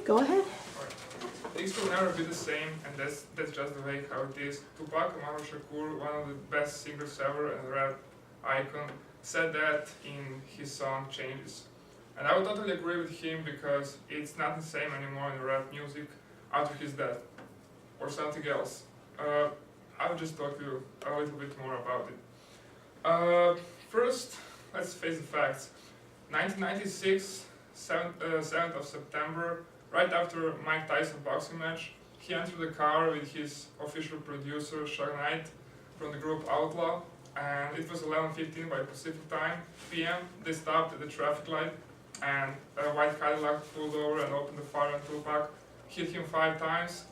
Go ahead. Alright. Things will never be the same, and that's just the way how it is. Tupac Amaru Shakur, one of the best singers ever and rap icon, said that in his song Changes. And I would totally agree with him because it's not the same anymore in rap music after his death or something else. I'll just talk to you a little bit more about it. First, let's face the facts. 1996, 7th of September, right after Mike Tyson boxing match, he entered the car with his official producer, Suge Knight, from the group Outlaw, and it was 11:15 by Pacific time, PM. They stopped at the traffic light, and a white Cadillac pulled over and opened the fire on Tupac, hit him 5 times,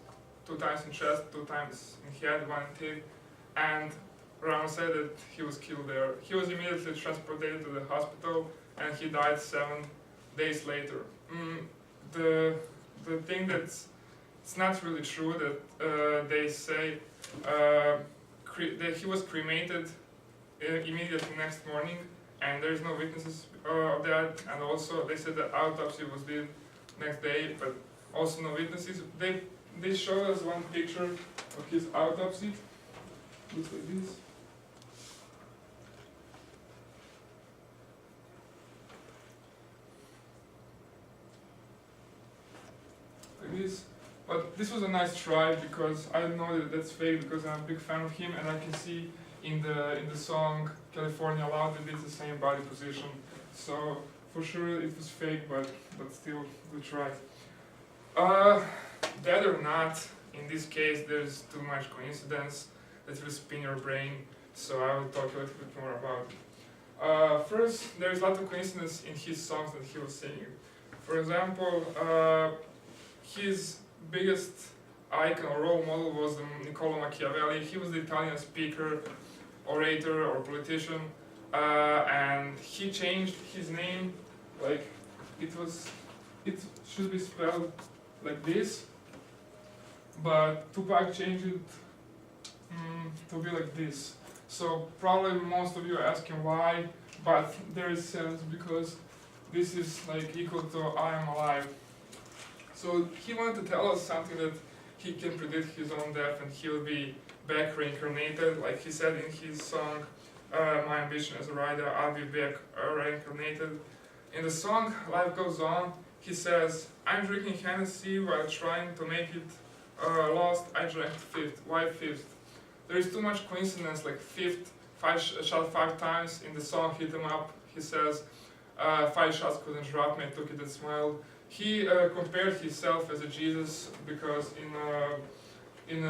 2 times in chest, 2 times in head, 1 in teeth, and Brown said that he was killed there. He was immediately transported to the hospital, and he died 7 days later. The thing that's it's not really true that they say that he was cremated immediately next morning, and there is no witnesses of that. And also they said that autopsy was done next day, but also no witnesses. They showed us one picture of his autopsy. Looks like this. This, but this was a nice try because I know that that's fake because I'm a big fan of him, and I can see in the song California Loud that it's the same body position. So for sure it was fake, but still good try. That or not, in this case there's too much coincidence that will spin your brain. So I will talk a little bit more about it. First, there's a lot of coincidence in his songs that he was singing. For example, his biggest icon or role model was Niccolo Machiavelli. He was the Italian speaker, orator, or politician, and he changed his name. Like it should be spelled like this, but Tupac changed it to be like this. So probably most of you are asking why, but there is sense because this is like equal to I am alive. So he wanted to tell us something that he can predict his own death and he'll be back reincarnated. Like he said in his song, My Ambition as a Rider, I'll be back reincarnated. In the song, Life Goes On, he says, I'm drinking Hennessy while trying to make it lost, I drank 5th. Why 5th? There is too much coincidence, like 5th, shot 5 times in the song, hit him up. He says, 5 shots couldn't drop me, I took it and smiled. He compared himself as a Jesus because in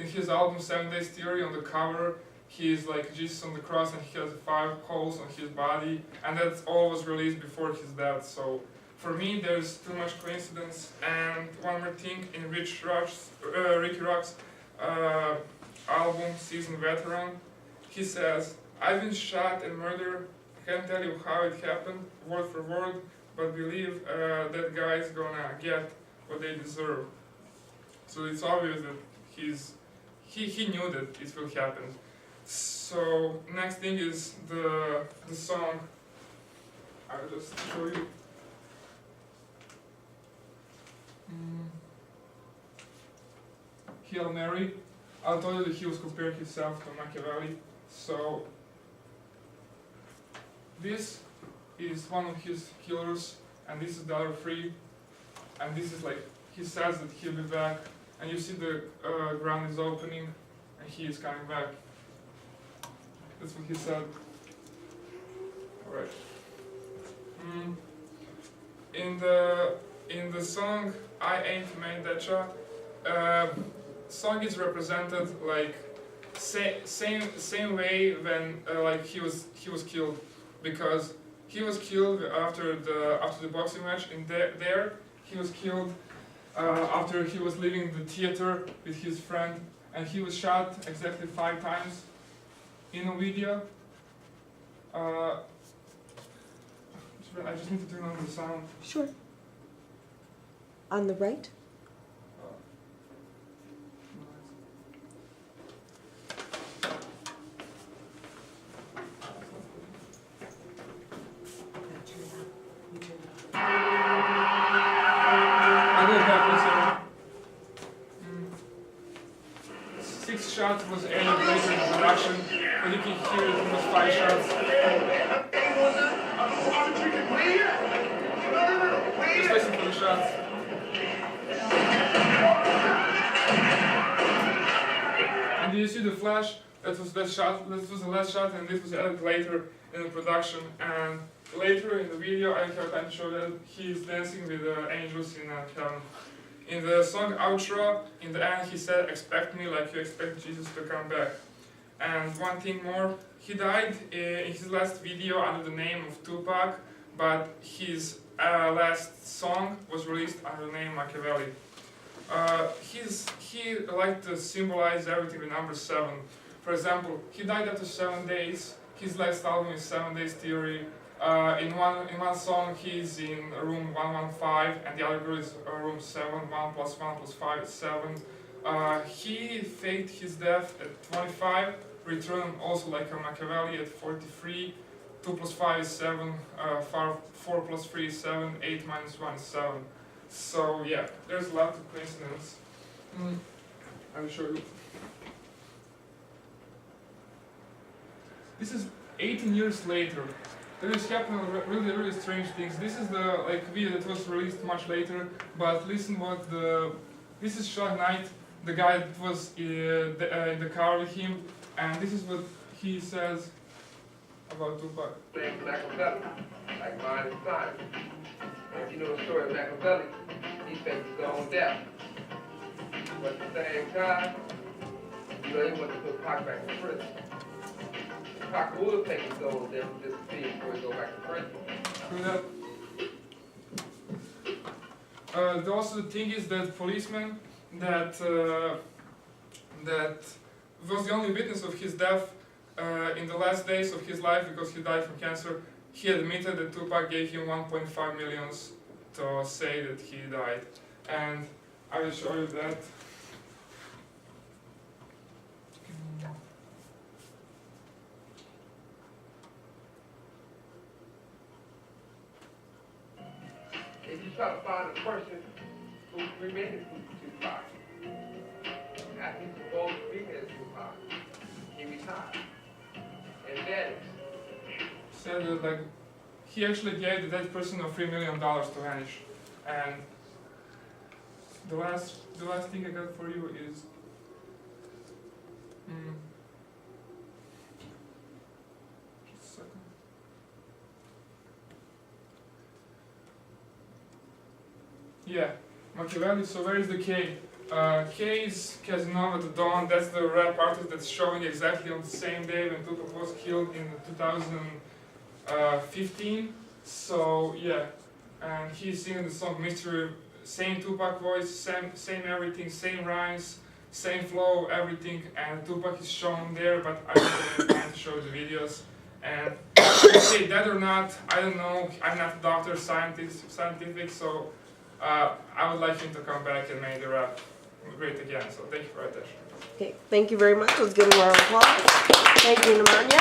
his album 7 Days Theory, on the cover he's like Jesus on the cross and he has 5 holes on his body, and that all was released before his death. So for me there's too much coincidence. And one more thing, in Ricky Rock's album Seasoned Veteran, he says, I've been shot and murdered, can't tell you how it happened word for word, but believe that guy's gonna get what they deserve. So it's obvious that he knew that it will happen. So next thing is the song. I'll just show you. Hail Mary. I told you that he was comparing himself to Machiavelli. So this is one of his killers, and this is the other 3, and this is like, he says that he'll be back, and you see the ground is opening, and he is coming back. That's what he said. Alright. In the song I Ain't Made That Shot, song is represented like same way when like he was killed, because he was killed after the boxing match. In there he was killed after he was leaving the theater with his friend, and he was shot exactly 5 times in a video. I just need to turn on the sound. Sure. On the right? I back, 6 shots was added later in the production, but you can hear it was 5 shots. Just listen for the shots. And do you see the flash? That was that shot. This was the last shot, and this was added later in the production. And later in the video, I have time to show that he's dancing with the angels in heaven. In the song outro, in the end, he said, "Expect me like you expect Jesus to come back." And one thing more, he died in his last video under the name of Tupac, but his last song was released under the name Machiavelli. He liked to symbolize everything with number 7. For example, he died after 7 days. His last album is 7 Days Theory. In one song, he's in room 115, and the other girl is room 7. 1 plus 1 plus 5 is 7. He faked his death at 25, returned also like a Machiavelli at 43. 2 plus 5 is 7. 4 plus 3 is 7. 8 minus 1 is 7. So yeah, there's a lot of coincidence. I will show you. This is 18 years later. There is happening really strange things. This is the video that was released much later, but listen what this is Suge Knight, the guy that was in the car with him, and this is what he says about Tupac. Machiavelli, like mine is mine. And you know the story of Machiavelli, he faked his own death. But at the same time, you know, he wanted to put Pac back in prison. Pac would have taken his own death and disappeared before he go back to prison. True that. Also the thing is that policeman that was the only witness of his death in the last days of his life, because he died from cancer, he admitted that Tupac gave him 1.5 million to say that he died. And I will show you that. If you try to find a person who cremated Tupac, after he supposed to cremate Tupac, he retired. And then Said that he actually gave that person $3 million to vanish. And the last thing I got for you is just a second. Yeah, Machiavelli. So where is the K? K is Casino at the Dawn. That's the rap artist that's showing exactly on the same day when Tupac was killed in 2015. So yeah, and he's singing the song Mystery. Same Tupac voice, same everything, same rhymes, same flow, everything. And Tupac is shown there, but I don't have time to show the videos. And say that or not, I don't know. I'm not a doctor, scientific, so I would like him to come back and make the rap great again. So thank you for your attention. Okay, thank you very much. Let's give him a round of applause. Thank you, Nemanja.